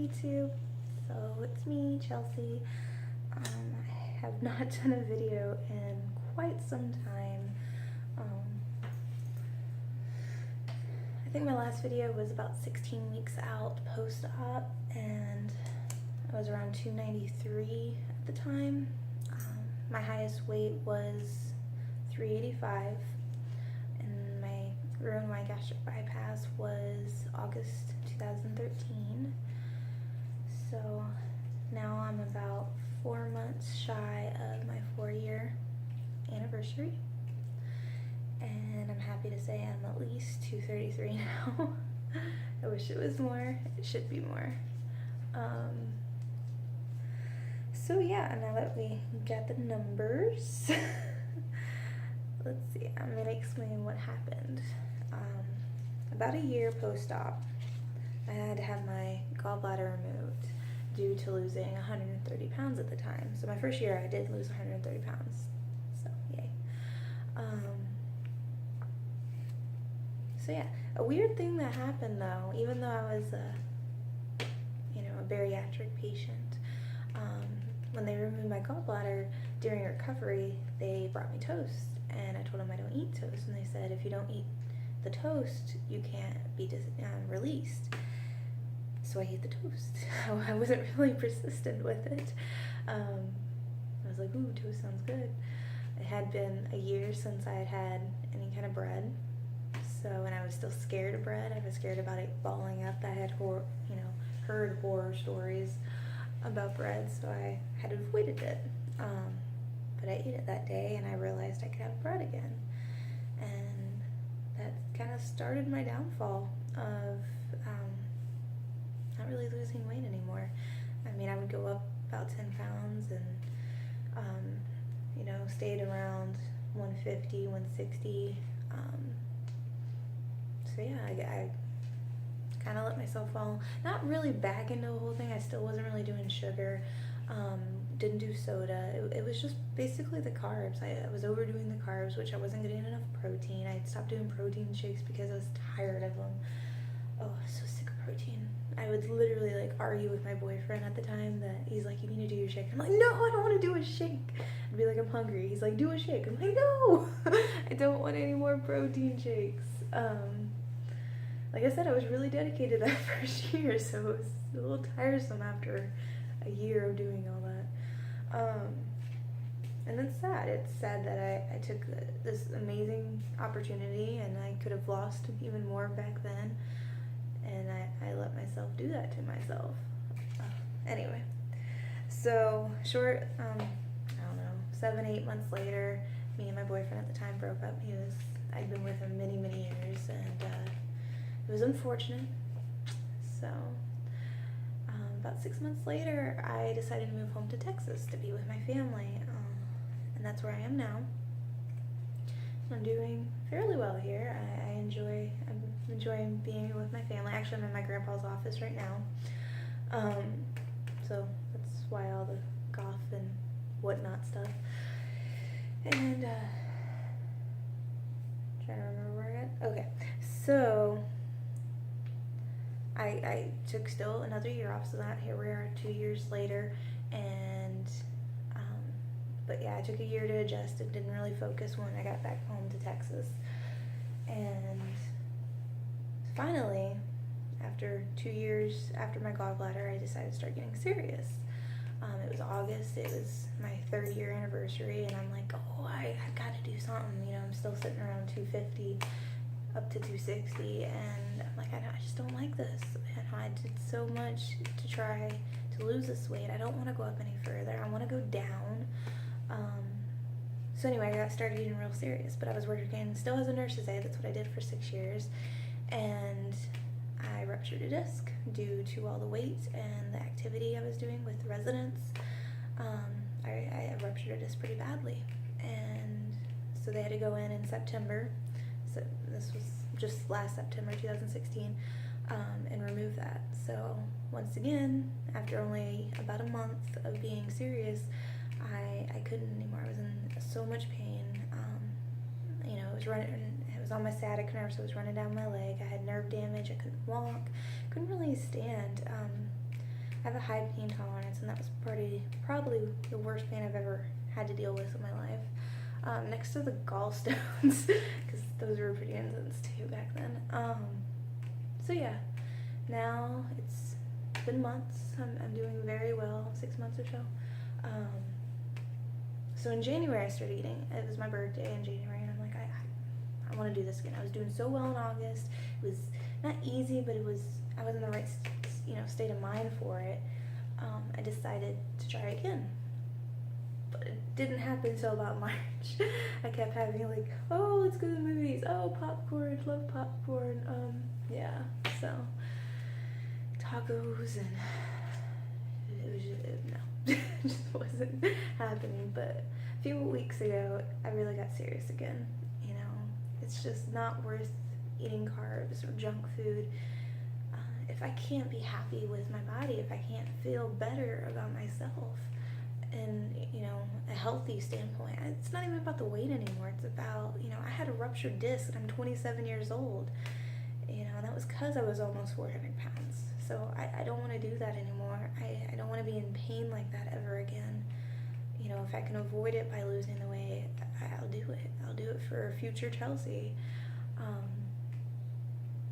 YouTube. So it's me, Chelsea. I have not done a video in quite some time. I think my last video was about 16 weeks out post-op, and I was around 293 at the time. My highest weight was 385, and my RNY Gastric bypass was August 2013. So now I'm about 4 months shy of my 4-year anniversary, and I'm happy to say I'm at least 233 now. I wish it was more. It should be more. So yeah, now that we got the numbers, let's see, I'm gonna explain what happened. About a year post-op, I had to have my gallbladder removed due to losing 130 pounds at the time. So my first year I did lose 130 pounds, so yay. So yeah, a weird thing that happened though, even though I was a bariatric patient, when they removed my gallbladder during recovery, they brought me toast, and I told them I don't eat toast, and they said if you don't eat the toast, you can't be released. So I ate the toast. I wasn't really persistent with it. I was like, ooh, toast sounds good. It had been a year since I had had any kind of bread, so, and I was still scared of bread. I was scared about it balling up. I had heard horror stories about bread, so I had avoided it. But I ate it that day, and I realized I could have bread again, and that kind of started my downfall of not really losing weight anymore. I mean, I would go up about 10 pounds and stayed around 150, 160. So yeah, I kind of let myself fall, not really back into the whole thing. I still wasn't really doing sugar, didn't do soda. It was just basically the carbs. I was overdoing the carbs, which I wasn't getting enough protein. I stopped doing protein shakes because I was tired of them. Oh, I was so sick of protein. I would literally argue with my boyfriend at the time that he's like, you need to do your shake. I'm like, no, I don't want to do a shake. I'd be like, I'm hungry. He's like, do a shake. I'm like, no, I don't want any more protein shakes. Like I said, I was really dedicated that first year, so it was a little tiresome after a year of doing all that. And it's sad. It's sad that I took this amazing opportunity, and I could have lost even more back then, and I let myself do that to myself. Anyway, so short, I don't know, 7-8 months later, me and my boyfriend at the time broke up. I'd been with him many, many years, and it was unfortunate. So about 6 months later, I decided to move home to Texas to be with my family, and that's where I am now. I'm doing fairly well here. I'm enjoying being with my family. Actually, I'm in my grandpa's office right now, so that's why all the golf and whatnot stuff. And trying to remember where I got. Okay, so I took still another year off, so that here we are 2 years later, and but yeah, I took a year to adjust and didn't really focus when I got back home to Texas. And finally, after 2 years after my gallbladder, I decided to start getting serious. It was August, it was my 3rd year anniversary, and I'm like, oh, I gotta do something. I'm still sitting around 250 up to 260, and I'm like, I just don't like this. I did so much to try to lose this weight. I don't want to go up any further. I want to go down. So anyway, I got started getting real serious, but I was working still as a nurse's aide. That's what I did for 6 years, and I ruptured a disc due to all the weight and the activity I was doing with residents. I ruptured a disc pretty badly, and so they had to go in September. So this was just last September 2016, and remove that. So once again, after only about a month of being serious, I couldn't anymore. I was in so much pain. It was on my sciatic nerve, so it was running down my leg. I had nerve damage. I couldn't walk, couldn't really stand. I have a high pain tolerance, and that was probably the worst pain I've ever had to deal with in my life. Next to the gallstones, because those were pretty intense too back then. So yeah, now it's been months. I'm doing very well, 6 months or so. So in January I started eating. It was my birthday in January, and I'm like, I want to do this again. I was doing so well in August. It was not easy, but I was in the right state of mind for it. I decided to try again, but it didn't happen until about March. I kept having like, oh, let's go to the movies. Oh, popcorn, love popcorn. Yeah, so tacos, and it was no, it just wasn't happening. But a few weeks ago, I really got serious again. It's just not worth eating carbs or junk food if I can't be happy with my body, if I can't feel better about myself in, a healthy standpoint. It's not even about the weight anymore. It's about, I had a ruptured disc and I'm 27 years old, and that was because I was almost 400 pounds. So I don't want to do that anymore. I don't want to be in pain like that ever again. If I can avoid it by losing the weight, I'll do it. I'll do it for future Chelsea.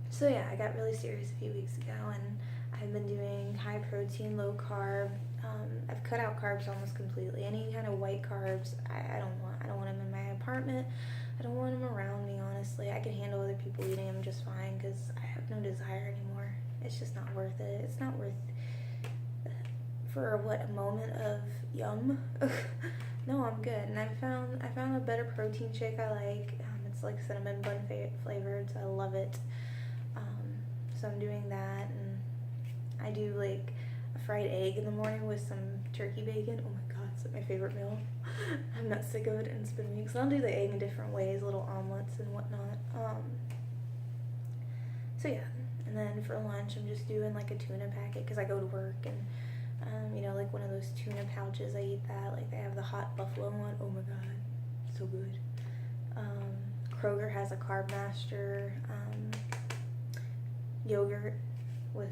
So yeah, I got really serious a few weeks ago, and I've been doing high protein, low carb. I've cut out carbs almost completely. Any kind of white carbs, I don't want. I don't want them in my apartment. I don't want them around me, honestly. I can handle other people eating them just fine because I have no desire anymore. It's just not worth it. It's not worth for a moment of yum. No, I'm good. And I found a better protein shake I like. It's like cinnamon bun flavored, so I love it. So I'm doing that, and I do like a fried egg in the morning with some turkey bacon. Oh my god, it's like my favorite meal. I'm not sick of it, and it's been weeks. And I'll do the egg in different ways, little omelets and whatnot. So yeah, and then for lunch I'm just doing like a tuna packet because I go to work, and like one of those tuna pouches. I eat that. Like they have the hot buffalo one. Oh my god, so good. Kroger has a Carb Master yogurt with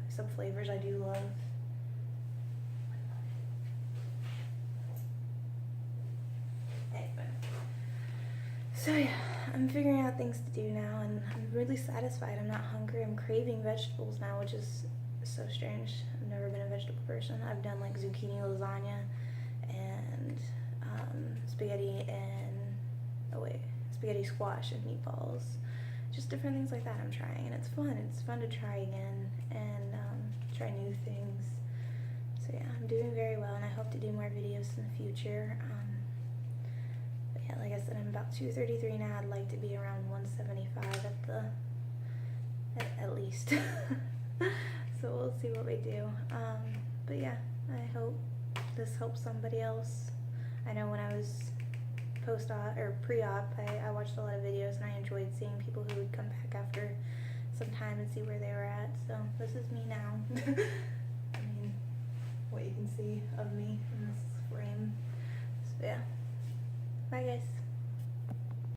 some flavors I do love. Anyway. So yeah, I'm figuring out things to do now, and I'm really satisfied. I'm not hungry. I'm craving vegetables now, which is so strange. I've never been a vegetable person. I've done like zucchini lasagna and spaghetti squash and meatballs. Just different things like that I'm trying, and it's fun. It's fun to try again and try new things. So yeah, I'm doing very well, and I hope to do more videos in the future. But yeah, like I said, I'm about 233 now. I'd like to be around 175 at least. So we'll see what we do. But yeah, I hope this helps somebody else. I know when I was post-op or pre-op, I watched a lot of videos, and I enjoyed seeing people who would come back after some time and see where they were at. So this is me now. I mean, what you can see of me in this frame. So yeah, bye guys.